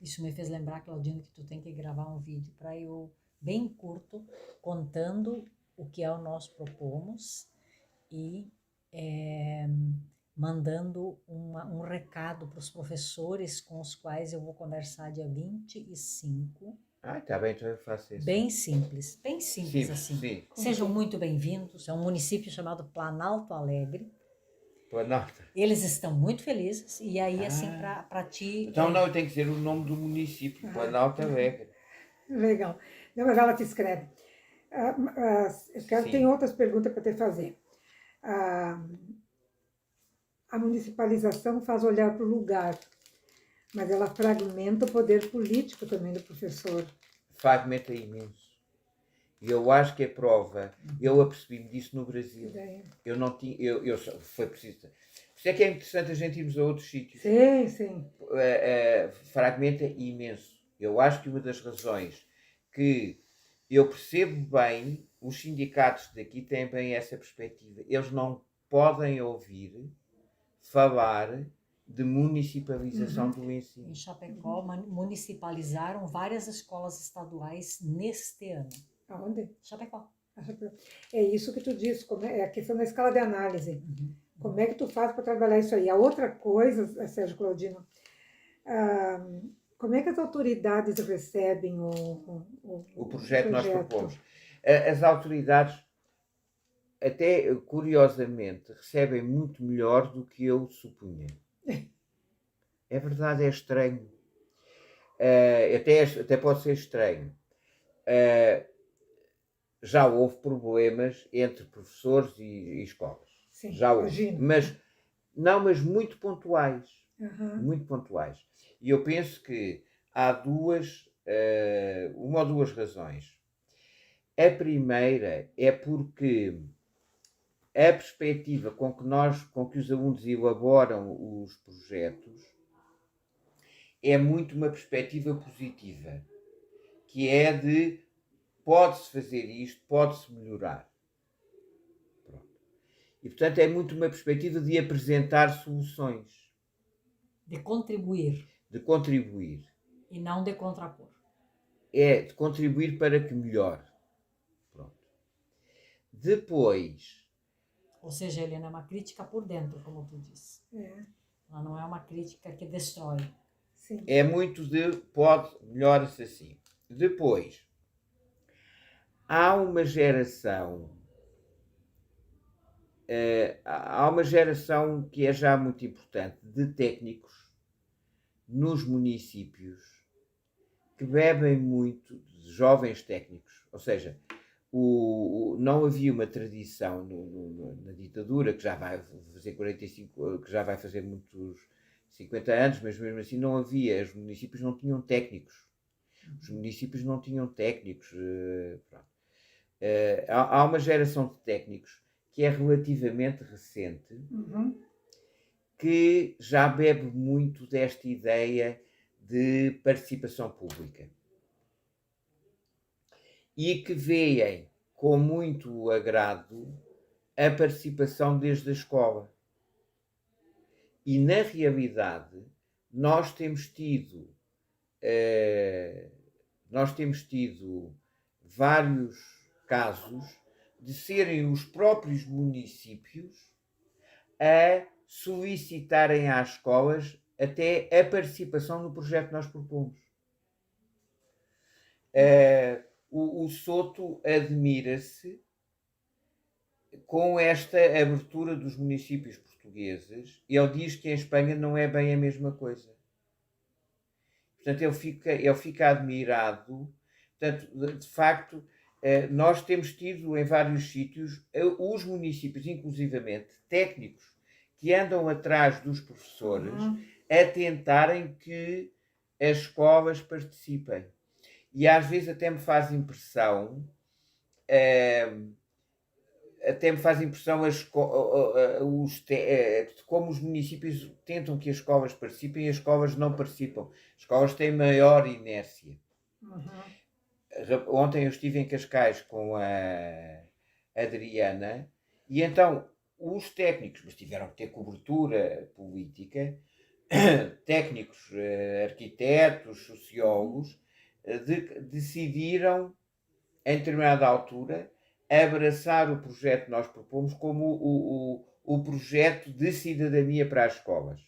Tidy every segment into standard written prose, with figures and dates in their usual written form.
Isso me fez lembrar, Claudino, que tu tem que gravar um vídeo para eu, bem curto, contando o que é o nós propomos e mandando um recado para os professores com os quais eu vou conversar dia 25. Tá bem, então eu faço isso. Bem simples Sim, assim. sim. Sejam muito bem-vindos. É um município chamado Planalto Alegre. Planalto. Eles estão muito felizes e aí, assim, para ti... Então não, tem que dizer o nome do município, Planalto Alegre. Legal. Não, mas ela te escreve. Tem outras perguntas para te fazer. A municipalização faz olhar para o lugar, mas ela fragmenta o poder político também do professor. Fragmenta imenso. E eu acho que é prova. Eu apercebi-me disso no Brasil. Eu não tinha. Foi preciso. Por isso é que é interessante a gente irmos a outros sítios. Sim, sim. Fragmenta imenso. Eu acho que uma das razões que eu percebo bem, os sindicatos daqui têm bem essa perspectiva. Eles não podem ouvir falar de municipalização do ensino. Em Chapecó, municipalizaram várias escolas estaduais neste ano. Aonde? Chapecó. É isso que tu disse, é a questão da escala de análise. Como é que tu faz para trabalhar isso aí? A outra coisa, Sérgio Claudino, como é que as autoridades recebem o projeto que nós propomos? As autoridades, até curiosamente, recebem muito melhor do que eu supunha. É verdade, é estranho. Até pode ser estranho. Já houve problemas entre professores e escolas. Sim, já houve. Imagino. Mas muito pontuais. Muito pontuais. E eu penso que há uma ou duas razões. A primeira é porque a perspectiva com que os alunos elaboram os projetos é muito uma perspectiva positiva, que é de pode-se fazer isto, pode-se melhorar. Pronto. E, portanto, é muito uma perspectiva de apresentar soluções. De contribuir. De contribuir. E não de contrapor. É de contribuir para que melhore. Pronto. Depois... Ou seja, Helena, é uma crítica por dentro, como tu disse. Ela não é uma crítica que destrói. Sim. É muito de melhora-se assim. Depois... Há uma geração que é já muito importante de técnicos nos municípios que bebem muito de jovens técnicos. Ou seja, não havia uma tradição na ditadura, que já vai fazer 45, que já vai fazer muitos 50 anos, mas mesmo assim não havia. Os municípios não tinham técnicos. Os municípios não tinham técnicos. Pronto. Há uma geração de técnicos que é relativamente recente, que já bebe muito desta ideia de participação pública e que veem com muito agrado a participação desde a escola. E, na realidade, nós temos tido vários casos de serem os próprios municípios a solicitarem às escolas até a participação no projeto que nós propomos. O Soto admira-se com esta abertura dos municípios portugueses. Ele diz que em Espanha não é bem a mesma coisa. Portanto, ele fica admirado. Portanto, de facto, nós temos tido em vários sítios os municípios, inclusivamente técnicos, que andam atrás dos professores a tentarem que as escolas participem. E às vezes até me faz impressão como os municípios tentam que as escolas participem e as escolas não participam. As escolas têm maior inércia. Ontem eu estive em Cascais com a Adriana e então os técnicos, mas tiveram que ter cobertura política, técnicos, arquitetos, sociólogos, decidiram, em determinada altura, abraçar o projeto que nós propomos como o projeto de cidadania para as escolas.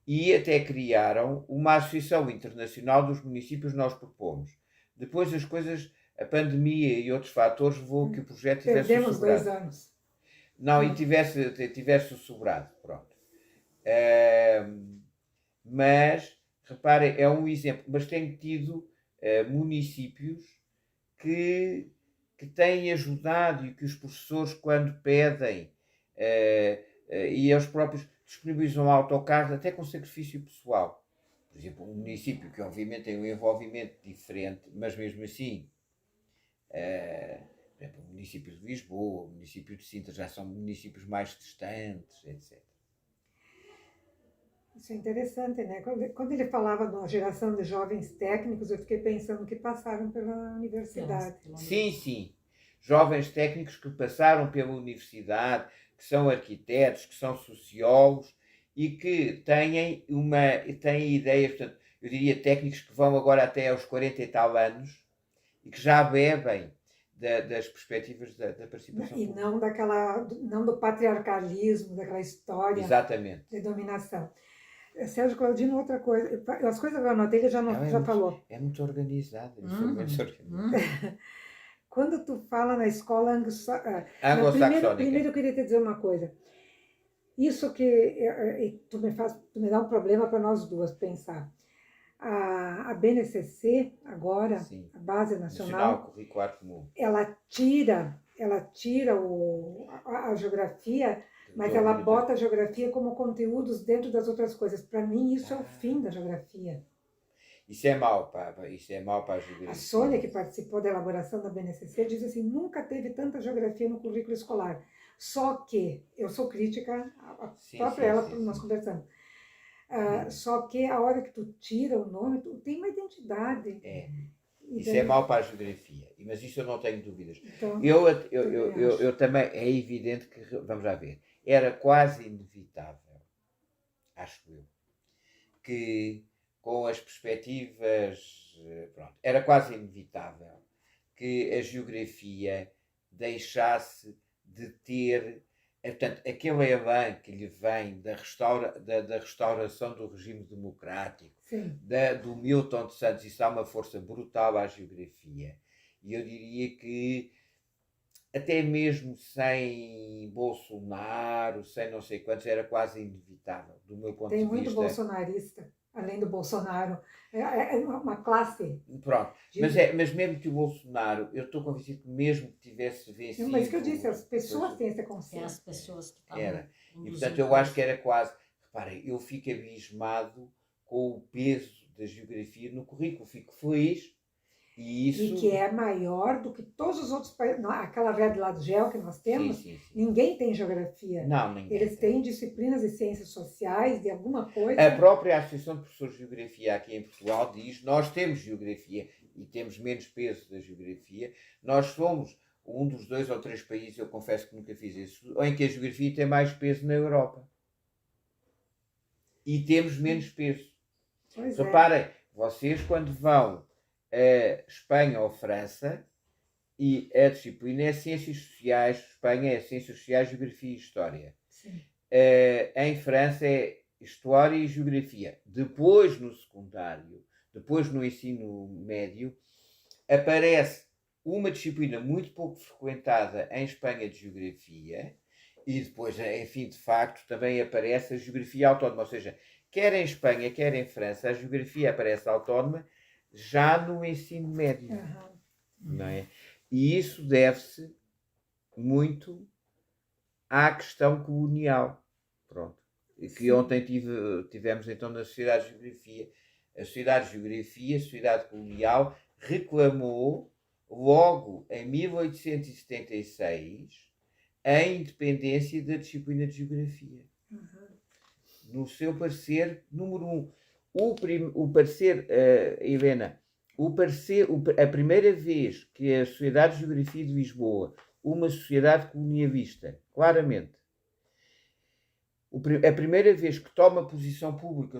E até criaram uma associação internacional dos municípios que nós propomos. Depois as coisas, a pandemia e outros fatores levou que o projeto tivesse Perdemos sobrado. 2 anos. Não, e tivesse sobrado, pronto. Mas, reparem, é um exemplo, mas tenho tido municípios que têm ajudado e que os professores, quando pedem, e eles próprios disponibilizam autocarros, até com sacrifício pessoal. Por exemplo, um município que obviamente tem um envolvimento diferente, mas mesmo assim, por exemplo, o município de Lisboa, o município de Sintra já são municípios mais distantes, etc. Isso é interessante, né? Quando ele falava de uma geração de jovens técnicos, eu fiquei pensando que passaram pela universidade. Sim, sim. Jovens técnicos que passaram pela universidade, que são arquitetos, que são sociólogos e que têm ideias, portanto, eu diria técnicos que vão agora até aos 40 e tal anos e que já bebem das perspectivas da participação E pública. não do patriarcalismo, daquela história Exatamente. de dominação. Sérgio Claudino, outra coisa, as coisas que eu anotei, ele já falou. É muito organizado. Eu sou muito organizado. Quando tu fala na escola Anglo-saxónica. primeiro eu queria te dizer uma coisa. Isso que tu me dá um problema para nós duas pensar. A BNCC, agora, Sim. a Base Nacional Curricular Comum. ela tira a geografia, mas ela bota a geografia como conteúdos dentro das outras coisas. Para mim, isso é o fim da geografia. Isso é mau para a geografia. A Sônia, que participou da elaboração da BNCC, diz assim, nunca teve tanta geografia no currículo escolar. Só que, eu sou crítica, nós conversamos, só que a hora que tu tira o nome, tu tem uma identidade. Isso é mau para a geografia, mas isso eu não tenho dúvidas. Então, eu também, é evidente que, vamos lá ver, era quase inevitável, acho eu, que com as perspectivas, pronto, era quase inevitável que a geografia deixasse de ter, portanto, aquele elan que lhe vem da restauração do regime democrático, do Milton de Santos, isso dá uma força brutal à geografia. E eu diria que até mesmo sem Bolsonaro, sem não sei quantos, era quase inevitável, do meu ponto de vista. Tem muito bolsonarista, além do Bolsonaro. É uma classe. Pronto, mas mesmo que o Bolsonaro, eu estou convencido que mesmo que tivesse vencido... Mas que eu disse, as pessoas têm essa consciência. As pessoas que estavam... Era. E portanto eu acho que era quase... Reparem, eu fico abismado com o peso da geografia no currículo, fico feliz. E que é maior do que todos os outros países. Aquela Red Lab Gel que nós temos, sim. Ninguém tem geografia. Não, ninguém. Eles têm disciplinas de ciências sociais, de alguma coisa. A própria Associação de Professores de Geografia aqui em Portugal diz, nós temos geografia e temos menos peso da geografia. Nós somos um dos 2 ou 3 países, eu confesso que nunca fiz isso, em que a geografia tem mais peso na Europa. E temos menos peso. Reparem, vocês quando vão a Espanha ou França, e a disciplina é Ciências Sociais, Espanha é Ciências Sociais, Geografia e História. Em França é História e Geografia. Depois, no secundário, depois no ensino médio, aparece uma disciplina muito pouco frequentada em Espanha de Geografia, e depois, enfim, de facto, também aparece a Geografia Autónoma, ou seja, quer em Espanha, quer em França, a Geografia aparece autónoma, já no ensino médio, não é? E isso deve-se muito à questão colonial, pronto, que ontem tivemos então na Sociedade de Geografia. A Sociedade de Geografia, a Sociedade Colonial, reclamou logo em 1876 a independência da disciplina de Geografia. No seu parecer número 1. O parecer, Helena, a primeira vez que a Sociedade de Geografia de Lisboa, uma sociedade colonialista, claramente, a primeira vez que toma posição pública